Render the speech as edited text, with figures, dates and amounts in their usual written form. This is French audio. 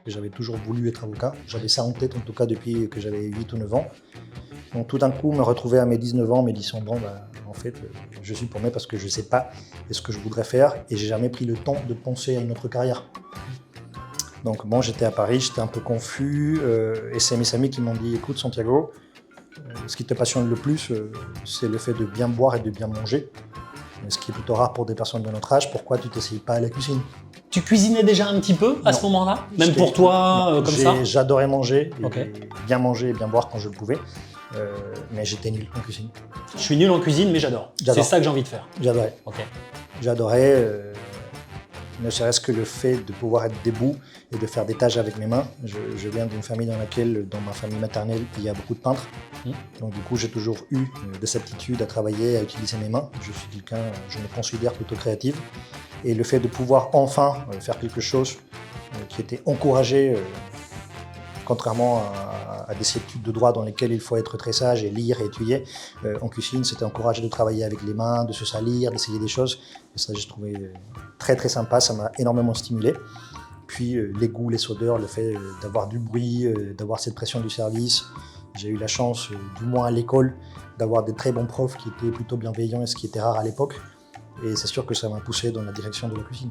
que j'avais toujours voulu être avocat. J'avais ça en tête, en tout cas, depuis que j'avais 8 ou 9 ans. Donc tout d'un coup, me retrouver à mes 19 ans, me disant, bon, en fait, je suis paumé parce que je ne sais pas ce que je voudrais faire et j'ai jamais pris le temps de penser à une autre carrière. Donc bon, j'étais à Paris, j'étais un peu confus et c'est mes amis qui m'ont dit, écoute Santiago, ce qui te passionne le plus, c'est le fait de bien boire et de bien manger. Ce qui est plutôt rare pour des personnes de notre âge, pourquoi tu t'essayes pas à la cuisine? Tu cuisinais déjà un petit peu à ce moment-là? Même pour toi, comme ça? J'adorais manger, Okay. et bien boire quand je le pouvais, mais j'étais nul en cuisine. Je suis nul en cuisine, mais j'adore. C'est ça que j'ai envie de faire. J'adorais. Okay. J'adorais, ne serait-ce que le fait de pouvoir être debout et de faire des tâches avec mes mains. Je viens d'une famille dans laquelle, dans ma famille maternelle, il y a beaucoup de peintres. Donc du coup, j'ai toujours eu des aptitudes à travailler, à utiliser mes mains. Je suis quelqu'un, je me considère plutôt créatif. Et le fait de pouvoir enfin faire quelque chose qui était encouragé, contrairement à des études de droit dans lesquelles il faut être très sage et lire et étudier, en cuisine, c'était encouragé de travailler avec les mains, de se salir, d'essayer des choses. Et ça, j'ai trouvé très très sympa, ça m'a énormément stimulé. Puis les goûts, les odeurs, le fait d'avoir du bruit, d'avoir cette pression du service. J'ai eu la chance, du moins à l'école, d'avoir des très bons profs qui étaient plutôt bienveillants, et ce qui était rare à l'époque. Et c'est sûr que ça m'a poussé dans la direction de la cuisine.